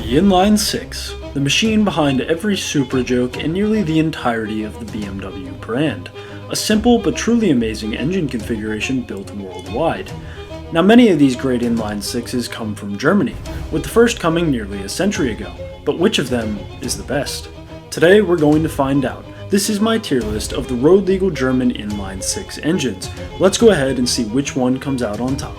The Inline 6, the machine behind every Supra joke and nearly the entirety of the BMW brand. A simple but truly amazing engine configuration built worldwide. Now many of these great inline 6s come from Germany, with the first coming nearly a century ago, but which of them is the best? Today we're going to find out. This is my tier list of the road legal German inline 6 engines. Let's go ahead and see which one comes out on top.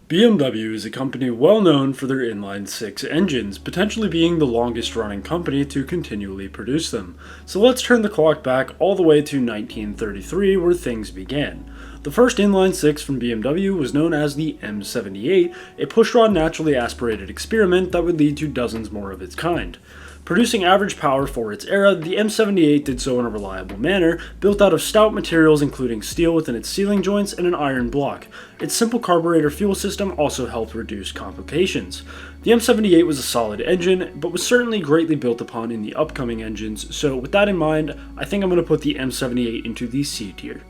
BMW is a company well known for their inline 6 engines, potentially being the longest running company to continually produce them. So let's turn the clock back all the way to 1933 where things began. The first inline 6 from BMW was known as the M78, a pushrod naturally aspirated experiment that would lead to dozens more of its kind. Producing average power for its era, the M78 did so in a reliable manner, built out of stout materials including steel within its sealing joints and an iron block. Its simple carburetor fuel system also helped reduce complications. The M78 was a solid engine, but was certainly greatly built upon in the upcoming engines, so with that in mind, I think I'm going to put the M78 into the C tier.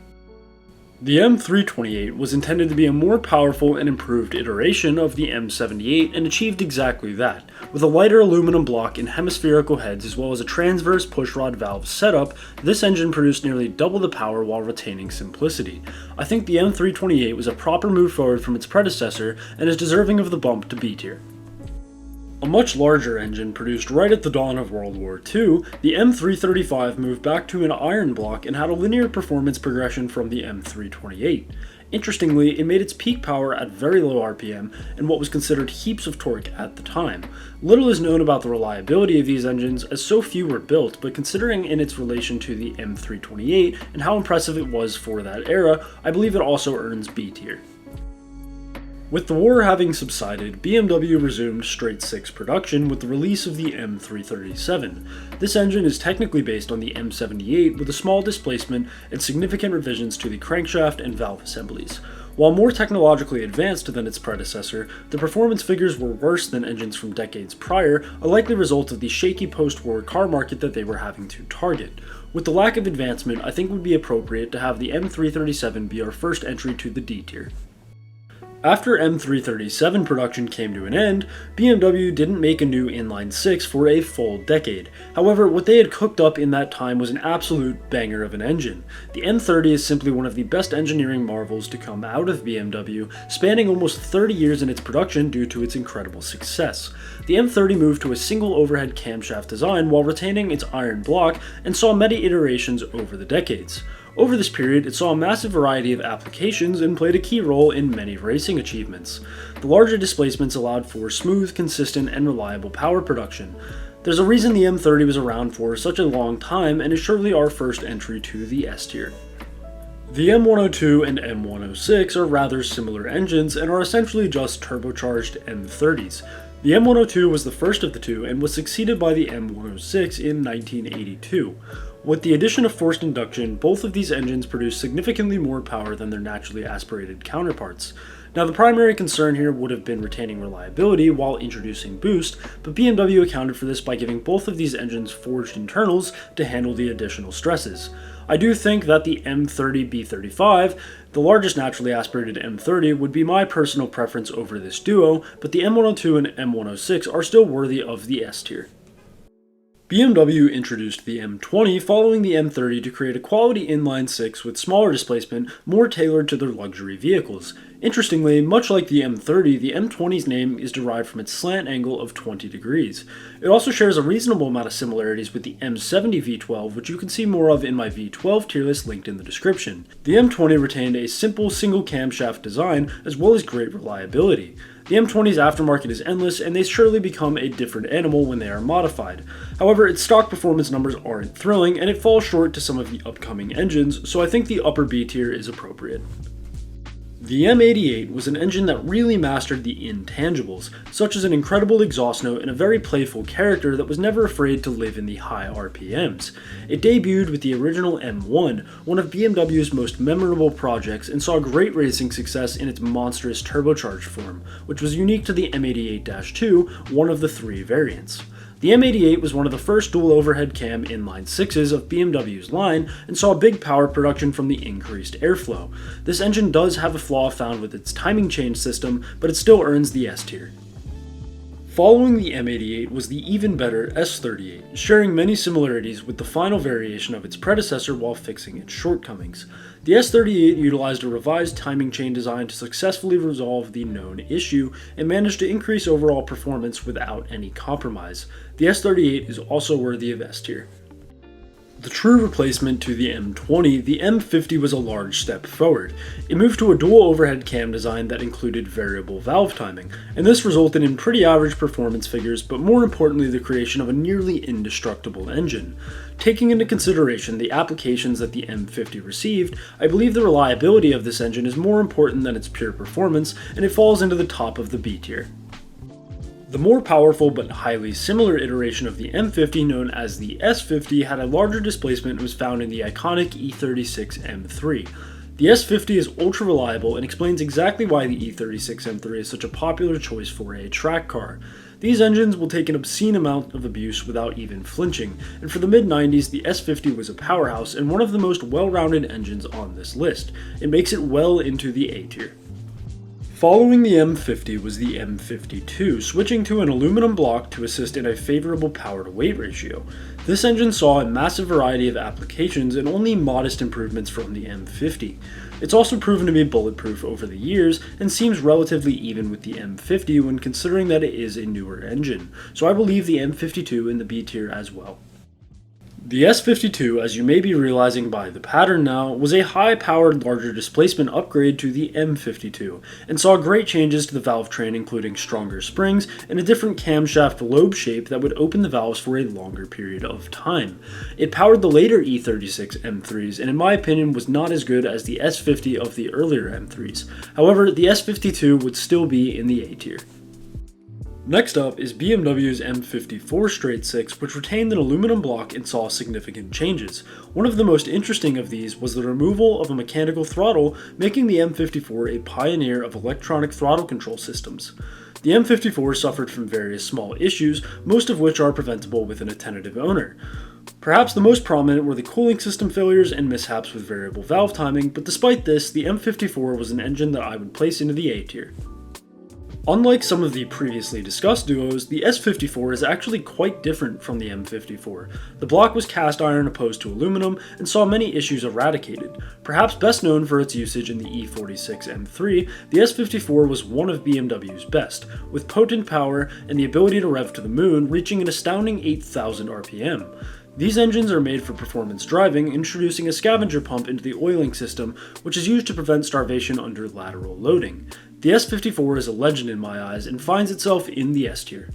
The M328 was intended to be a more powerful and improved iteration of the M78 and achieved exactly that. With a lighter aluminum block and hemispherical heads as well as a transverse pushrod valve setup, this engine produced nearly double the power while retaining simplicity. I think the M328 was a proper move forward from its predecessor and is deserving of the bump to B tier. A much larger engine produced right at the dawn of World War II, the M335 moved back to an iron block and had a linear performance progression from the M328. Interestingly, it made its peak power at very low RPM and what was considered heaps of torque at the time. Little is known about the reliability of these engines as so few were built, but considering in its relation to the M328 and how impressive it was for that era, I believe it also earns B tier. With the war having subsided, BMW resumed straight 6 production with the release of the M337. This engine is technically based on the M78 with a small displacement and significant revisions to the crankshaft and valve assemblies. While more technologically advanced than its predecessor, the performance figures were worse than engines from decades prior, a likely result of the shaky post-war car market that they were having to target. With the lack of advancement, I think it would be appropriate to have the M337 be our first entry to the D tier. After M337 production came to an end, BMW didn't make a new inline 6 for a full decade. However, what they had cooked up in that time was an absolute banger of an engine. The M30 is simply one of the best engineering marvels to come out of BMW, spanning almost 30 years in its production due to its incredible success. The M30 moved to a single overhead camshaft design while retaining its iron block and saw many iterations over the decades. Over this period, it saw a massive variety of applications and played a key role in many racing achievements. The larger displacements allowed for smooth, consistent, and reliable power production. There's a reason the M30 was around for such a long time and is surely our first entry to the S tier. The M102 and M106 are rather similar engines and are essentially just turbocharged M30s. The M102 was the first of the two and was succeeded by the M106 in 1982. With the addition of forced induction, both of these engines produce significantly more power than their naturally aspirated counterparts. Now the primary concern here would have been retaining reliability while introducing boost, but BMW accounted for this by giving both of these engines forged internals to handle the additional stresses. I do think that the M30B35, the largest naturally aspirated M30, would be my personal preference over this duo, but the M102 and M106 are still worthy of the S tier. BMW introduced the M20 following the M30 to create a quality inline 6 with smaller displacement, more tailored to their luxury vehicles. Interestingly, much like the M30, the M20's name is derived from its slant angle of 20 degrees. It also shares a reasonable amount of similarities with the M70 V12, which you can see more of in my V12 tier list linked in the description. The M20 retained a simple single camshaft design as well as great reliability. The M20's aftermarket is endless, and they surely become a different animal when they are modified. However, its stock performance numbers aren't thrilling, and it falls short to some of the upcoming engines, so I think the upper B tier is appropriate. The M88 was an engine that really mastered the intangibles, such as an incredible exhaust note and a very playful character that was never afraid to live in the high RPMs. It debuted with the original M1, one of BMW's most memorable projects, and saw great racing success in its monstrous turbocharged form, which was unique to the M88-2, one of the 3 variants. The M88 was one of the first dual overhead cam inline 6s of BMW's line and saw big power production from the increased airflow. This engine does have a flaw found with its timing chain system, but it still earns the S tier. Following the M88 was the even better S38, sharing many similarities with the final variation of its predecessor while fixing its shortcomings. The S38 utilized a revised timing chain design to successfully resolve the known issue and managed to increase overall performance without any compromise. The S38 is also worthy of S tier. The true replacement to the M20, the M50 was a large step forward. It moved to a dual overhead cam design that included variable valve timing, and this resulted in pretty average performance figures, but more importantly the creation of a nearly indestructible engine. Taking into consideration the applications that the M50 received, I believe the reliability of this engine is more important than its pure performance, and it falls into the top of the B tier. The more powerful but highly similar iteration of the M50, known as the S50, had a larger displacement and was found in the iconic E36 M3. The S50 is ultra reliable and explains exactly why the E36 M3 is such a popular choice for a track car. These engines will take an obscene amount of abuse without even flinching, and for the mid-90s the S50 was a powerhouse and one of the most well-rounded engines on this list. It makes it well into the A tier. Following the M50 was the M52, switching to an aluminum block to assist in a favorable power-to-weight ratio. This engine saw a massive variety of applications and only modest improvements from the M50. It's also proven to be bulletproof over the years and seems relatively even with the M50 when considering that it is a newer engine, so I believe the M52 in the B tier as well. The S52, as you may be realizing by the pattern now, was a high-powered larger displacement upgrade to the M52, and saw great changes to the valve train including stronger springs and a different camshaft lobe shape that would open the valves for a longer period of time. It powered the later E36 M3s and in my opinion was not as good as the S50 of the earlier M3s. However, the S52 would still be in the A tier. Next up is BMW's M54 straight 6, which retained an aluminum block and saw significant changes. One of the most interesting of these was the removal of a mechanical throttle, making the M54 a pioneer of electronic throttle control systems. The M54 suffered from various small issues, most of which are preventable with an attentive owner. Perhaps the most prominent were the cooling system failures and mishaps with variable valve timing, but despite this, the M54 was an engine that I would place into the A tier. Unlike some of the previously discussed duos, the S54 is actually quite different from the M54. The block was cast iron opposed to aluminum and saw many issues eradicated. Perhaps best known for its usage in the E46 M3, the S54 was one of BMW's best, with potent power and the ability to rev to the moon, reaching an astounding 8,000 RPM. These engines are made for performance driving, introducing a scavenger pump into the oiling system, which is used to prevent starvation under lateral loading. The S54 is a legend in my eyes and finds itself in the S tier.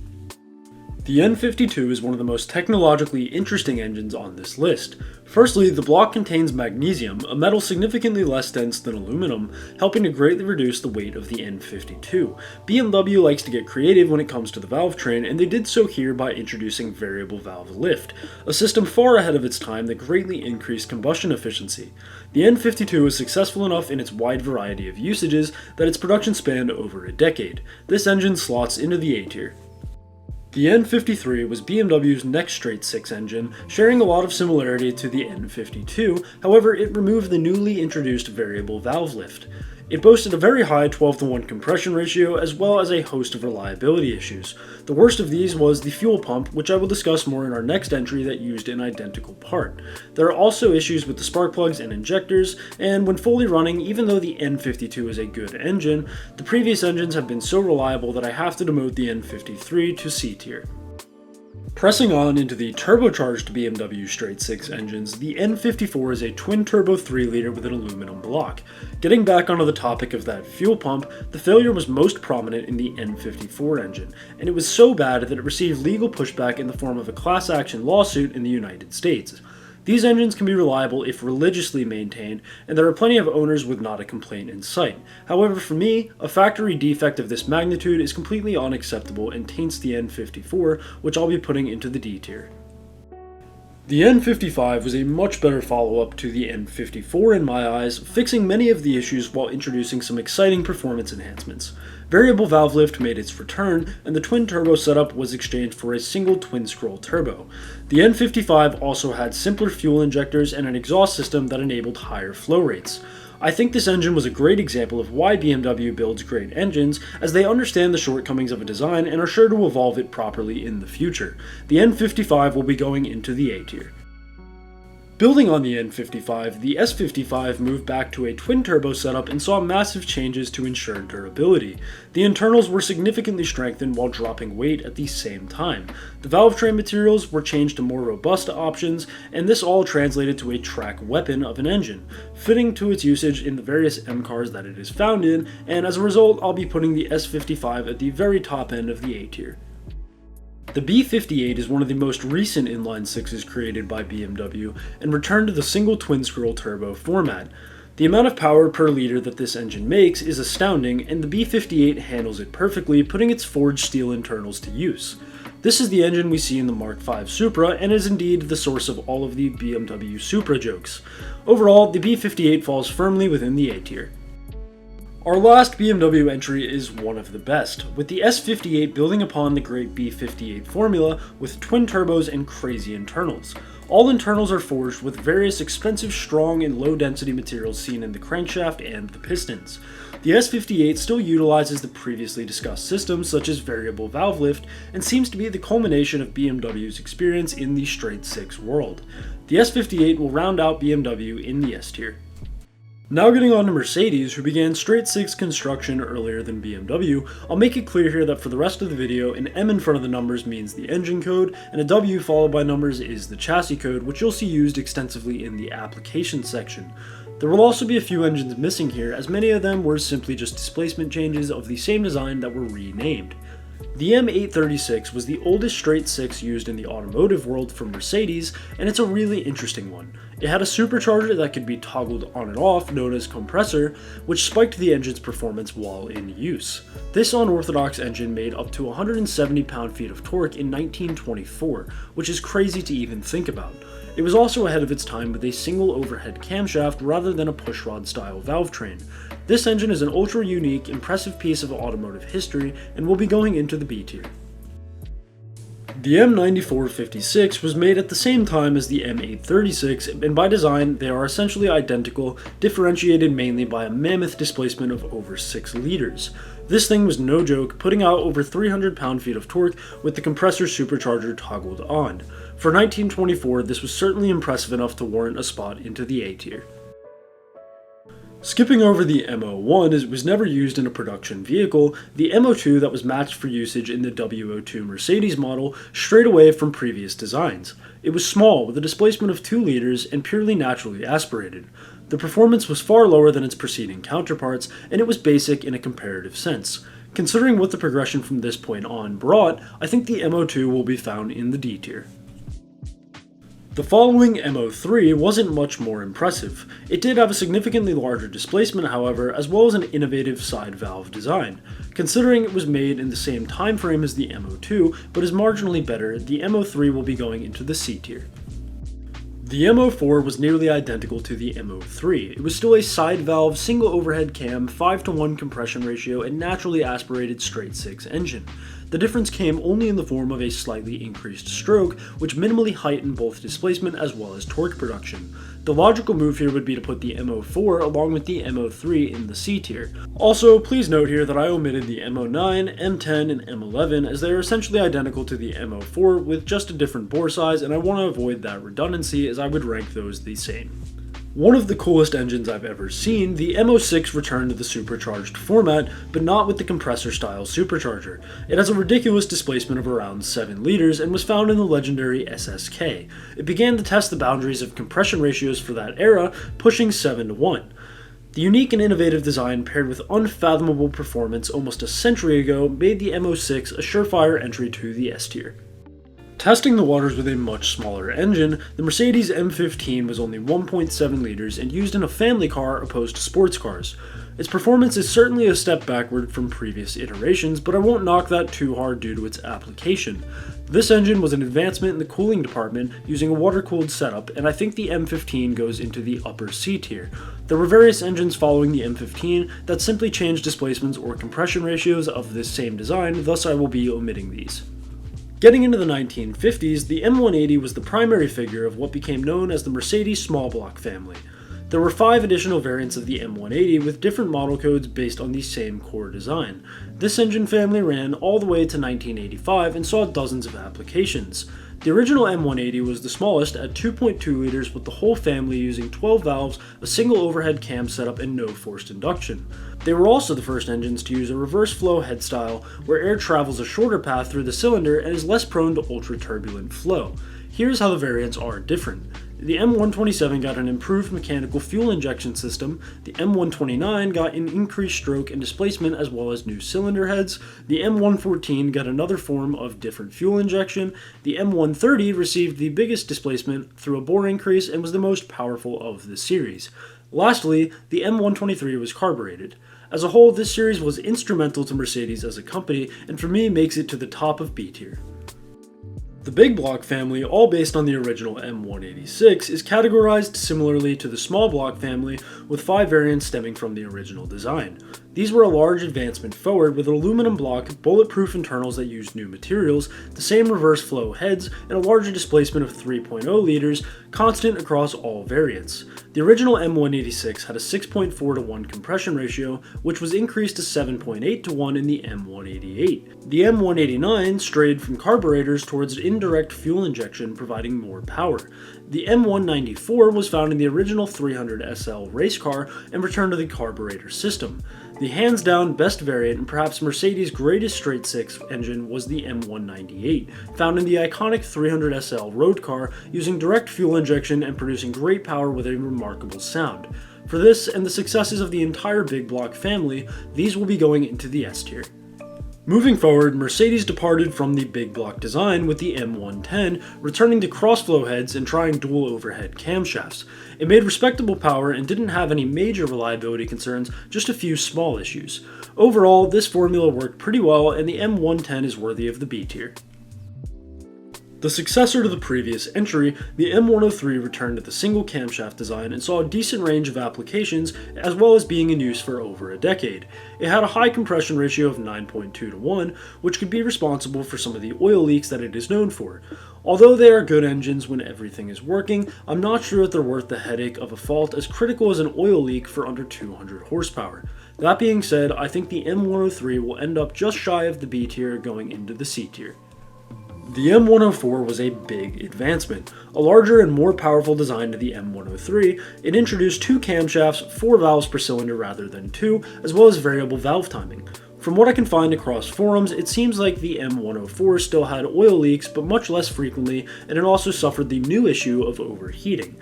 The N52 is one of the most technologically interesting engines on this list. Firstly, the block contains magnesium, a metal significantly less dense than aluminum, helping to greatly reduce the weight of the N52. BMW likes to get creative when it comes to the valve train, and they did so here by introducing variable valve lift, a system far ahead of its time that greatly increased combustion efficiency. The N52 is successful enough in its wide variety of usages that its production spanned over a decade. This engine slots into the A tier. The N53 was BMW's next straight 6 engine, sharing a lot of similarity to the N52, however it removed the newly introduced variable valve lift. It boasted a very high 12:1 compression ratio as well as a host of reliability issues. The worst of these was the fuel pump, which I will discuss more in our next entry that used an identical part. There are also issues with the spark plugs and injectors, and when fully running, even though the N52 is a good engine, the previous engines have been so reliable that I have to demote the N53 to C tier. Pressing on into the turbocharged BMW straight 6 engines, the N54 is a twin-turbo 3-liter with an aluminum block. Getting back onto the topic of that fuel pump, the failure was most prominent in the N54 engine, and it was so bad that it received legal pushback in the form of a class action lawsuit in the United States. These engines can be reliable if religiously maintained, and there are plenty of owners with not a complaint in sight. However, for me, a factory defect of this magnitude is completely unacceptable and taints the N54, which I'll be putting into the D tier. The N55 was a much better follow-up to the N54 in my eyes, fixing many of the issues while introducing some exciting performance enhancements. Variable valve lift made its return, and the twin-turbo setup was exchanged for a single twin-scroll turbo. The N55 also had simpler fuel injectors and an exhaust system that enabled higher flow rates. I think this engine was a great example of why BMW builds great engines, as they understand the shortcomings of a design and are sure to evolve it properly in the future. The N55 will be going into the A tier. Building on the N55, the S55 moved back to a twin-turbo setup and saw massive changes to ensure durability. The internals were significantly strengthened while dropping weight at the same time. The valve train materials were changed to more robust options, and this all translated to a track weapon of an engine, fitting to its usage in the various M cars that it is found in, and as a result, I'll be putting the S55 at the very top end of the A tier. The B58 is one of the most recent inline sixes created by BMW and returned to the single twin-scroll turbo format. The amount of power per liter that this engine makes is astounding, and the B58 handles it perfectly, putting its forged steel internals to use. This is the engine we see in the Mark V Supra and is indeed the source of all of the BMW Supra jokes. Overall, the B58 falls firmly within the A tier. Our last BMW entry is one of the best, with the S58 building upon the great B58 formula with twin turbos and crazy internals. All internals are forged with various expensive, strong, and low-density materials seen in the crankshaft and the pistons. The S58 still utilizes the previously discussed systems such as variable valve lift and seems to be the culmination of BMW's experience in the straight six world. The S58 will round out BMW in the S tier. Now getting on to Mercedes, who began straight six construction earlier than BMW, I'll make it clear here that for the rest of the video, an M in front of the numbers means the engine code, and a W followed by numbers is the chassis code, which you'll see used extensively in the application section. There will also be a few engines missing here, as many of them were simply just displacement changes of the same design that were renamed. The M836 was the oldest straight six used in the automotive world from Mercedes, and it's a really interesting one. It had a supercharger that could be toggled on and off, known as compressor, which spiked the engine's performance while in use. This unorthodox engine made up to 170 pound-feet of torque in 1924, which is crazy to even think about. It was also ahead of its time with a single overhead camshaft rather than a pushrod style valve train. This engine is an ultra unique, impressive piece of automotive history and will be going into the B tier. The M9456 was made at the same time as the M836, and by design they are essentially identical, differentiated mainly by a mammoth displacement of over 6 liters. This thing was no joke, putting out over 300 pound-feet of torque with the compressor supercharger toggled on. For 1924, this was certainly impressive enough to warrant a spot into the A tier. Skipping over the M01 as it was never used in a production vehicle, the M02 that was matched for usage in the W02 Mercedes model strayed away from previous designs. It was small, with a displacement of 2 liters and purely naturally aspirated. The performance was far lower than its preceding counterparts, and it was basic in a comparative sense. Considering what the progression from this point on brought, I think the M02 will be found in the D tier. The following M03 wasn't much more impressive. It did have a significantly larger displacement, however, as well as an innovative side valve design. Considering it was made in the same time frame as the M02, but is marginally better, the M03 will be going into the C tier. The M04 was nearly identical to the M03. It was still a side valve, single overhead cam, 5:1 compression ratio, and naturally aspirated straight six engine. The difference came only in the form of a slightly increased stroke, which minimally heightened both displacement as well as torque production. The logical move here would be to put the M04 along with the M03 in the C tier. Also, please note here that I omitted the M09, M10, and M11 as they are essentially identical to the M04 with just a different bore size, and I want to avoid that redundancy as I would rank those the same. One of the coolest engines I've ever seen, the M06 returned to the supercharged format, but not with the compressor-style supercharger. It has a ridiculous displacement of around 7 liters and was found in the legendary SSK. It began to test the boundaries of compression ratios for that era, pushing 7:1. The unique and innovative design paired with unfathomable performance almost a century ago made the M06 a surefire entry to the S tier. Testing the waters with a much smaller engine, the Mercedes M15 was only 1.7 liters and used in a family car opposed to sports cars. Its performance is certainly a step backward from previous iterations, but I won't knock that too hard due to its application. This engine was an advancement in the cooling department using a water-cooled setup, and I think the M15 goes into the upper C tier. There were various engines following the M15 that simply changed displacements or compression ratios of this same design, thus I will be omitting these. Getting into the 1950s, the M180 was the primary figure of what became known as the Mercedes small block family. There were 5 additional variants of the M180 with different model codes based on the same core design. This engine family ran all the way to 1985 and saw dozens of applications. The original M180 was the smallest at 2.2 liters, with the whole family using 12 valves, a single overhead cam setup, and no forced induction. They were also the first engines to use a reverse flow head style, where air travels a shorter path through the cylinder and is less prone to ultra-turbulent flow. Here's how the variants are different. The M127 got an improved mechanical fuel injection system, the M129 got an increased stroke and displacement as well as new cylinder heads, the M114 got another form of different fuel injection, the M130 received the biggest displacement through a bore increase and was the most powerful of the series. Lastly, the M123 was carbureted. As a whole, this series was instrumental to Mercedes as a company, and for me makes it to the top of B tier. The big block family, all based on the original M186, is categorized similarly to the small block family, with 5 variants stemming from the original design. These were a large advancement forward with an aluminum block, bulletproof internals that used new materials, the same reverse flow heads, and a larger displacement of 3.0 liters, constant across all variants. The original M186 had a 6.4 to 1 compression ratio, which was increased to 7.8 to 1 in the M188. The M189 strayed from carburetors towards indirect fuel injection, providing more power. The M194 was found in the original 300 SL race car and returned to the carburetor system. The hands down best variant and perhaps Mercedes' greatest straight six engine was the M198, found in the iconic 300 SL road car, using direct fuel injection and producing great power with a remarkable sound. For this and the successes of the entire big block family, these will be going into the S tier. Moving forward, Mercedes departed from the big block design with the M110, returning to crossflow heads and trying dual overhead camshafts. It made respectable power and didn't have any major reliability concerns, just a few small issues. Overall, this formula worked pretty well, and the M110 is worthy of the B tier. The successor to the previous entry, the M103 returned to the single camshaft design and saw a decent range of applications, as well as being in use for over a decade. It had a high compression ratio of 9.2 to 1, which could be responsible for some of the oil leaks that it is known for. Although they are good engines when everything is working, I'm not sure that they're worth the headache of a fault as critical as an oil leak for under 200 horsepower. That being said, I think the M103 will end up just shy of the B tier going into the C tier. The M104 was a big advancement. A larger and more powerful design to the M103, it introduced 2 camshafts, 4 valves per cylinder rather than 2, as well as variable valve timing. From what I can find across forums, it seems like the M104 still had oil leaks, but much less frequently, and it also suffered the new issue of overheating.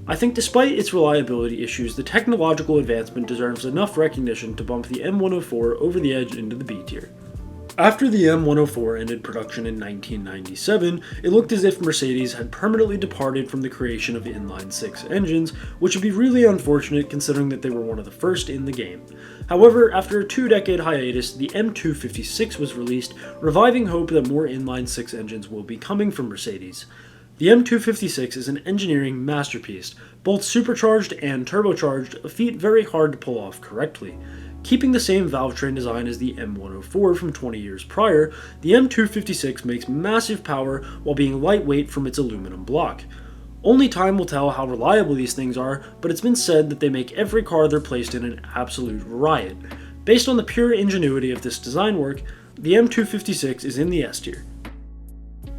I think despite its reliability issues, the technological advancement deserves enough recognition to bump the M104 over the edge into the B tier. After the M104 ended production in 1997, it looked as if Mercedes had permanently departed from the creation of inline 6 engines, which would be really unfortunate considering that they were one of the first in the game. However, after a 2-decade hiatus, the M256 was released, reviving hope that more inline 6 engines will be coming from Mercedes. The M256 is an engineering masterpiece, both supercharged and turbocharged, a feat very hard to pull off correctly. Keeping the same valve train design as the M104 from 20 years prior, the M256 makes massive power while being lightweight from its aluminum block. Only time will tell how reliable these things are, but it's been said that they make every car they're placed in an absolute riot. Based on the pure ingenuity of this design work, the M256 is in the S tier.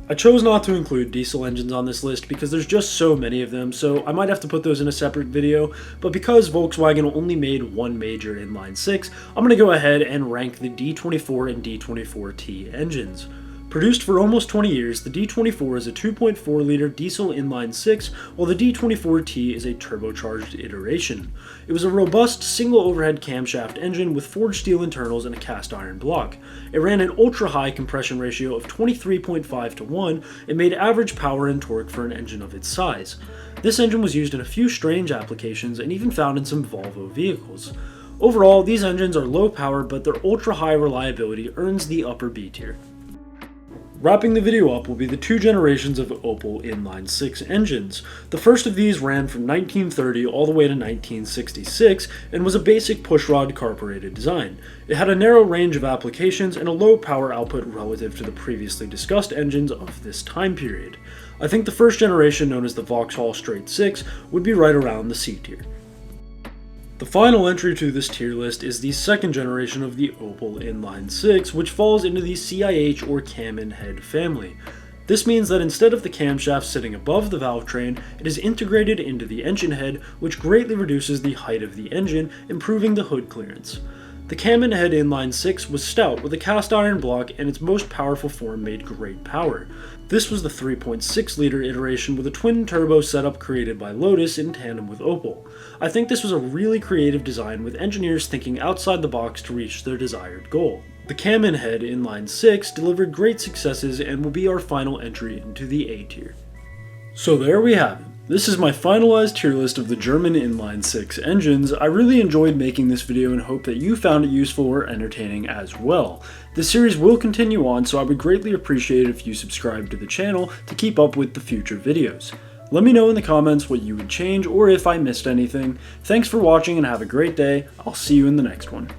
I chose not to include diesel engines on this list because there's just so many of them, so I might have to put those in a separate video, but because Volkswagen only made one major inline 6, I'm going to go ahead and rank the D24 and D24T engines. Produced for almost 20 years, the D24 is a 2.4-liter diesel inline 6, while the D24T is a turbocharged iteration. It was a robust single overhead camshaft engine with forged steel internals and a cast iron block. It ran an ultra-high compression ratio of 23.5 to 1 and made average power and torque for an engine of its size. This engine was used in a few strange applications and even found in some Volvo vehicles. Overall, these engines are low power, but their ultra high reliability earns the upper B tier. Wrapping the video up will be the two generations of Opel inline 6 engines. The first of these ran from 1930 all the way to 1966 and was a basic pushrod carbureted design. It had a narrow range of applications and a low power output relative to the previously discussed engines of this time period. I think the first generation, known as the Vauxhall Straight 6, would be right around the C tier. The final entry to this tier list is the second generation of the Opel Inline 6, which falls into the CIH or cam and head family. This means that instead of the camshaft sitting above the valve train, it is integrated into the engine head, which greatly reduces the height of the engine, improving the hood clearance. The cam and head inline 6 was stout with a cast iron block, and its most powerful form made great power. This was the 3.6 liter iteration with a twin turbo setup created by Lotus in tandem with Opel. I think this was a really creative design with engineers thinking outside the box to reach their desired goal. The cam and head inline 6 delivered great successes and will be our final entry into the A tier. So there we have it. This is my finalized tier list of the German inline 6 engines. I really enjoyed making this video and hope that you found it useful or entertaining as well. This series will continue on, so I would greatly appreciate it if you subscribe to the channel to keep up with the future videos. Let me know in the comments what you would change or if I missed anything. Thanks for watching and have a great day. I'll see you in the next one.